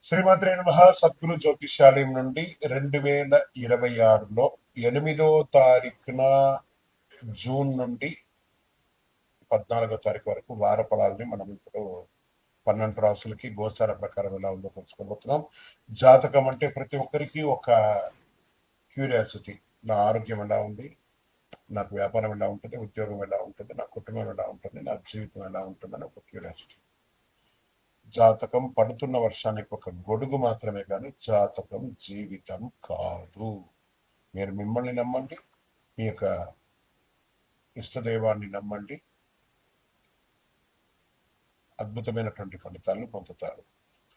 శ్రీమాత్రే నమః. సద్గురు జ్యోతిషాలయం నుండి 2026లో 8వ తారీఖున జూన్ నుండి 14వ తారీఖు వరకు వార ఫలాలని మనం ఇప్పుడు 12 రాసులకి గోచార ప్రకారం ఎలా ఉందో తెలుసుకోబోతున్నాం. జాతకం అంటే ప్రతి ఒక్కరికి ఒక క్యూరియాసిటీ. నా ఆరోగ్యం ఎలా ఉంది, నాకు వ్యాపారం ఎలా ఉంటుంది, ఉద్యోగం ఎలా ఉంటుంది, నా కుటుంబం ఎలా ఉంటుంది, నా జీవితం ఎలా ఉంటుందని ఒక క్యూరియాసిటీ. జాతకం పడుతున్న వర్షానికి ఒక గొడుగు మాత్రమే కానీ జాతకం జీవితం కాదు. మీరు మిమ్మల్ని నమ్మండి, మీ యొక్క ఇష్టదైవాన్ని నమ్మండి, అద్భుతమైనటువంటి ఫలితాలను పొందుతారు.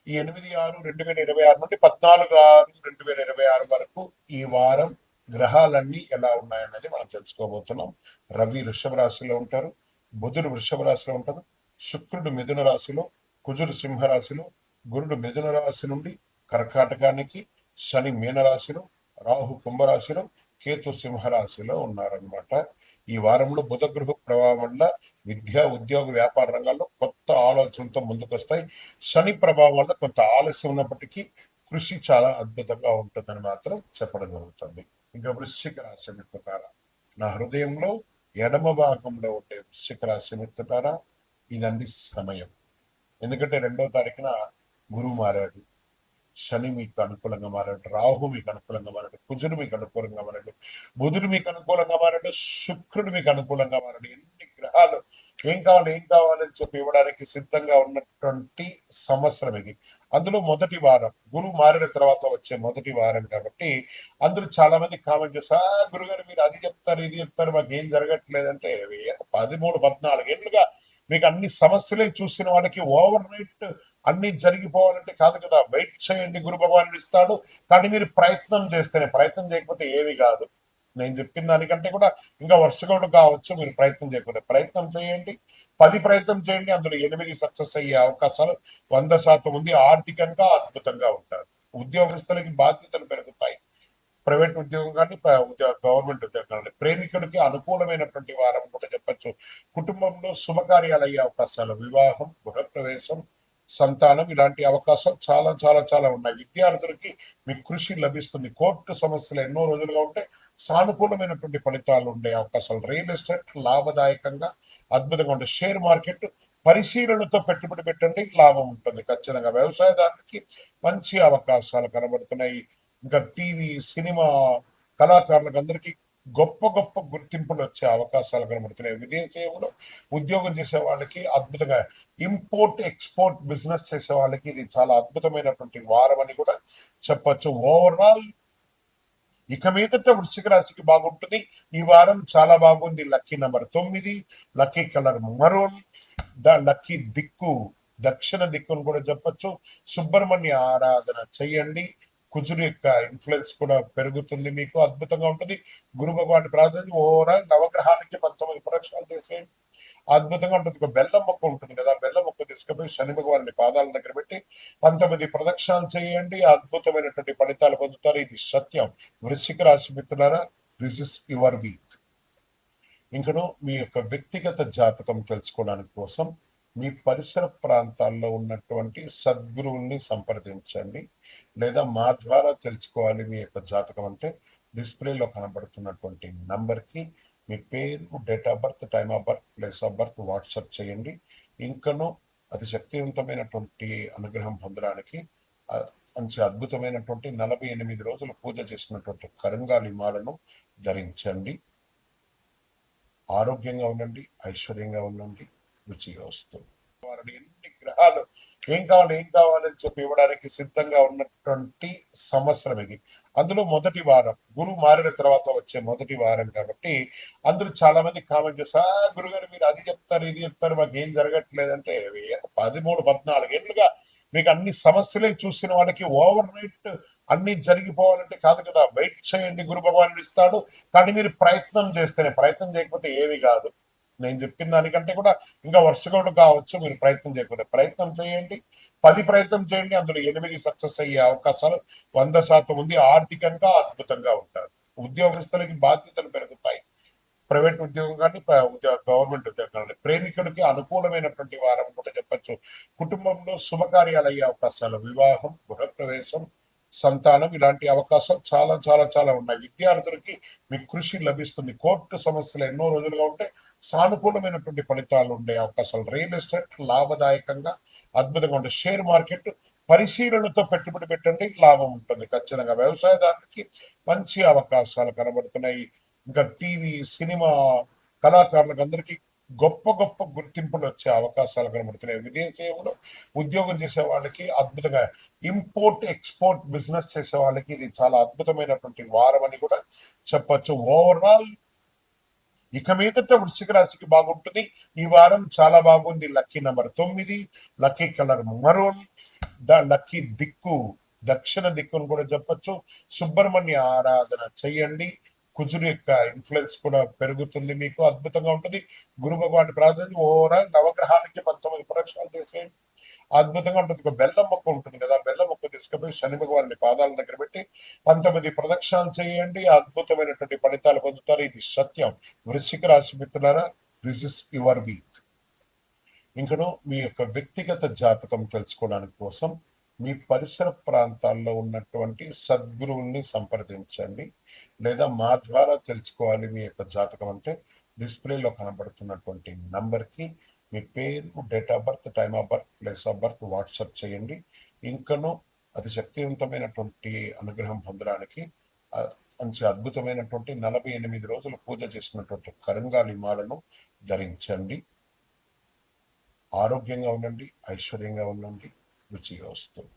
ఈ 8/6/2026 నుండి 14/6/2026 వరకు ఈ వారం గ్రహాలన్నీ ఎలా ఉన్నాయన్నది మనం తెలుసుకోబోతున్నాం. రవి వృషభ రాశిలో ఉంటారు, బుధుడు వృషభ రాశిలో ఉంటారు, శుక్రుడు మిథున రాశిలో, కుజుడు సింహరాశిలో, గురుడు మిథున రాశి నుండి కర్కాటకానికి, శని మీనరాశిలో, రాహు కుంభరాశిలో, కేతు సింహరాశిలో ఉన్నారనమాట. ఈ వారంలో బుధ గృహ ప్రభావం వల్ల విద్య, ఉద్యోగ, వ్యాపార రంగాల్లో కొత్త ఆలోచనలతో ముందుకొస్తాయి. శని ప్రభావం వల్ల కొంత ఆలస్యం ఉన్నప్పటికీ కృషి చాలా అద్భుతంగా ఉంటుందని మాత్రం చెప్పడం జరుగుతుంది. ఇంకా వృశ్చిక రాశి మిత్రులారా, నా హృదయంలో ఎడమ భాగంలో ఉండే వృశ్చిక రాశి మిత్రులారా, ఇదండి సమయం. ఎందుకంటే 2వ తారీఖున గురువు మారాడు, శని మీకు అనుకూలంగా మారాడు, రాహు మీకు అనుకూలంగా మారాడు, కుజుడు మీకు అనుకూలంగా మారాడు, బుధుడు మీకు అనుకూలంగా మారాడు, శుక్రుడు మీకు అనుకూలంగా మారాడు. ఎన్ని గ్రహాలు ఏం కావాలని చెప్పి ఇవ్వడానికి సిద్ధంగా ఉన్నటువంటి సంవత్సరం ఇది. అందులో మొదటి వారం గురువు మారిన తర్వాత వచ్చే మొదటి వారం కాబట్టి అందులో చాలా మంది కామెంట్ చేస్తారు, గురుగారు మీరు అది చెప్తారు ఇది చెప్తారు, మాకు ఏం జరగట్లేదంటే 13-14 ఏళ్ళుగా మీకు అన్ని సమస్యలే చూసిన వాళ్ళకి ఓవర్ నైట్ అన్ని జరిగిపోవాలంటే కాదు కదా. వెయిట్ చేయండి, గురు భగవానుడు ఇస్తాడు. కానీ మీరు ప్రయత్నం చేస్తేనే, ప్రయత్నం చేయకపోతే ఏవి కాదు. నేను చెప్పిన దానికంటే కూడా ఇంకా వర్షగౌడు కావచ్చు. మీరు ప్రయత్నం చేయకపోతే ప్రయత్నం చేయండి, 10 ప్రయత్నం చేయండి, అందులో 8 సక్సెస్ అయ్యే అవకాశాలు 100% ఉంది. ఆర్థికంగా అద్భుతంగా ఉంటారు. ఉద్యోగస్తులకి బాధ్యతలు పెరుగుతాయి. ప్రైవేట్ ఉద్యోగం కానీ గవర్నమెంట్ ఉద్యోగం కానీ. ప్రేమికుడికి అనుకూలమైనటువంటి వారం కూడా చెప్పచ్చు. కుటుంబంలో శుభకార్యాలు అయ్యే అవకాశాలు, వివాహం, గృహప్రవేశం, సంతానం, ఇలాంటి అవకాశాలు చాలా చాలా చాలా ఉన్నాయి. విద్యార్థులకి మీ కృషి లభిస్తుంది. కోర్టు సమస్యలు ఎన్నో రోజులుగా ఉంటే సానుకూలమైనటువంటి ఫలితాలు ఉండే అవకాశాలు. రియల్ ఎస్టేట్ లాభదాయకంగా అద్భుతంగా ఉంటుంది. షేర్ మార్కెట్ పరిశీలనతో పెట్టుబడి పెట్టండి, లాభం ఉంటుంది ఖచ్చితంగా. వ్యవసాయదారులకి మంచి అవకాశాలు కనబడుతున్నాయి. ఇంకా టీవీ, సినిమా కళాకారులకు అందరికీ గొప్ప గొప్ప గుర్తింపులు వచ్చే అవకాశాలు కనబడుతున్నాయి. విదేశీయంలో ఉద్యోగం చేసే వాళ్ళకి అద్భుతంగా, ఇంపోర్ట్ ఎక్స్పోర్ట్ బిజినెస్ చేసే వాళ్ళకి ఇది చాలా అద్భుతమైనటువంటి వారం అని కూడా చెప్పచ్చు. ఓవరాల్ ఇక మీదట వృశ్చిక రాశికి బాగుంటుంది. ఈ వారం చాలా బాగుంది. Lucky number 9, lucky colour maroon, lucky దిక్కు దక్షిణ దిక్కును కూడా చెప్పచ్చు. సుబ్రహ్మణ్య ఆరాధన చెయ్యండి. కుజుడు యొక్క ఇన్ఫ్లుయెన్స్ కూడా పెరుగుతుంది, మీకు అద్భుతంగా ఉంటుంది. గురు భగవాన్ని ప్రార్థన ఓవరాల్ నవగ్రహాలకి 19 ప్రదక్షిణాలు చేసేయండి, అద్భుతంగా ఉంటుంది. ఒక బెల్లం మొక్క ఉంటుంది కదా, బెల్లం మొక్క తీసుకుపోయి శని భగవాన్ని పాదాల దగ్గర పెట్టి 19 ప్రదక్షిణాలు చేయండి, అద్భుతమైనటువంటి ఫలితాలు పొందుతారు. ఇది సత్యం. వృశ్చిక రాశి మిత్రులారా, దిస్ ఇస్ యువర్ వీక్. ఇంకను మీ యొక్క వ్యక్తిగత జాతకం తెలుసుకోవడానికి కోసం మీ పరిసర ప్రాంతాల్లో ఉన్నటువంటి సద్గురువుల్ని సంప్రదించండి. లేదా మా ద్వారా తెలుసుకోవాలి మీ యొక్క జాతకం అంటే డిస్ప్లేలో కనబడుతున్నటువంటి నంబర్కి మీ పేరు, date of birth, time of birth, place of birth WhatsApp చేయండి. ఇంకను అతి శక్తివంతమైనటువంటి అనుగ్రహం పొందడానికి మంచి అద్భుతమైనటువంటి 48 రోజులు పూజ చేసినటువంటి కరంగాలి మాలను ధరించండి. ఆరోగ్యంగా ఉండండి, ఐశ్వర్యంగా ఉండండి, రుచిగా వస్తుంది. ఎన్ని గ్రహాలు ఏం కావాలని చెప్పి ఇవ్వడానికి సిద్ధంగా ఉన్నటువంటి సంవత్సరం ఇది. అందులో మొదటి వారం గురువు మారిన తర్వాత వచ్చే మొదటి వారం కాబట్టి అందులో చాలా మంది కామెంట్ చేస్తారు, గురుగారు మీరు అది చెప్తారు ఇది చెప్తారు, మాకు ఏం జరగట్లేదంటే 13-14 ఏళ్ళుగా మీకు అన్ని సమస్యలే చూసిన వాళ్ళకి ఓవర్ నైట్ అన్ని జరిగిపోవాలంటే కాదు కదా. వెయిట్ చేయండి, గురు భగవానుడు ఇస్తాడు. కానీ మీరు ప్రయత్నం చేస్తేనే, ప్రయత్నం చేయకపోతే ఏవి కాదు. నేను చెప్పిన దానికంటే కూడా ఇంకా వర్షగౌడు కావచ్చు. మీరు ప్రయత్నం చేయకపోతే ప్రయత్నం చేయండి, 10 ప్రయత్నం చేయండి, అందులో 8 సక్సెస్ అయ్యే అవకాశాలు 100% ఉంది. ఆర్థికంగా అద్భుతంగా ఉంటారు. ఉద్యోగస్తులకి బాధ్యతలు పెరుగుతాయి. ప్రైవేట్ ఉద్యోగం కానీ గవర్నమెంట్ ఉద్యోగం కానీ. ప్రేమికులకి అనుకూలమైనటువంటి వారం కూడా చెప్పొచ్చు. కుటుంబంలో శుభకార్యాలు అయ్యే అవకాశాలు, వివాహం, గృహప్రవేశం, సంతానం, ఇలాంటి అవకాశాలు చాలా చాలా చాలా ఉన్నాయి. విద్యార్థులకి మీ కృషి లభిస్తుంది. కోర్టు సమస్యలు ఎన్నో రోజులుగా ఉంటే సానుకూలమైనటువంటి ఫలితాలు ఉండే అవకాశాలు. రియల్ ఎస్టేట్ లాభదాయకంగా అద్భుతంగా ఉంటుంది. షేర్ మార్కెట్ పరిశీలనతో పెట్టుబడి పెట్టండి, లాభం ఉంటుంది ఖచ్చితంగా. వ్యవసాయదారులకి మంచి అవకాశాలు కనబడుతున్నాయి. ఇంకా టీవీ, సినిమా కళాకారులకు అందరికీ గొప్ప గొప్ప గుర్తింపులు వచ్చే అవకాశాలు కనబడుతున్నాయి. విదేశీయంలో ఉద్యోగం చేసే వాళ్ళకి అద్భుతంగా, ఇంపోర్ట్ ఎక్స్పోర్ట్ బిజినెస్ చేసే వాళ్ళకి ఇది చాలా అద్భుతమైనటువంటి వారం అని కూడా చెప్పొచ్చు. ఓవరాల్ ఇక మీదట వృశ్చిక రాశికి బాగుంటుంది. ఈ వారం చాలా బాగుంది. Lucky number 9, lucky colour maroon, lucky దిక్కు దక్షిణ దిక్కును కూడా చెప్పొచ్చు. సుబ్రహ్మణ్య ఆరాధన చెయ్యండి. కుజుడు యొక్క ఇన్ఫ్లుయెన్స్ కూడా పెరుగుతుంది, మీకు అద్భుతంగా ఉంటుంది. గురు భగవాన్ ప్రార్థన, ఓవరాల్ నవగ్రహాలకి 19 ప్రదక్షిణాలు చేసేయండి, అద్భుతంగా ఉంటుంది. ఒక బెల్లం మొక్క ఉంటుంది కదా, బెల్లం మొక్క తీసుకుపోయి శని భగవాన్ని పాదాల దగ్గర పెట్టి 19 ప్రదక్షిణాలు చేయండి, అద్భుతమైనటువంటి ఫలితాలు పొందుతారు. ఇది సత్యం. వృశ్చిక రాశి మిత్రులారా, దిస్ ఇస్ యువర్ వీక్. ఇంకను మీ యొక్క వ్యక్తిగత జాతకం తెలుసుకోవడానికి కోసం మీ పరిసర ప్రాంతాల్లో ఉన్నటువంటి సద్గురువుల్ని సంప్రదించండి, లేదా మా ద్వారా తెలుసుకోవాలి మీ యొక్క జాతకం అంటే డిస్ప్లేలో కనబడుతున్నటువంటి నంబర్కి మీ పేరు, date of birth, time of birth, place of birth WhatsApp చేయండి. ఇంకను అతి శక్తివంతమైనటువంటి అనుగ్రహం పొందడానికి మంచి అద్భుతమైనటువంటి 48 రోజులు పూజ చేసినటువంటి కరంగాలి మాలను ధరించండి. ఆరోగ్యంగా ఉండండి, ఐశ్వర్యంగా ఉండండి, రుచిగా వస్తుంది.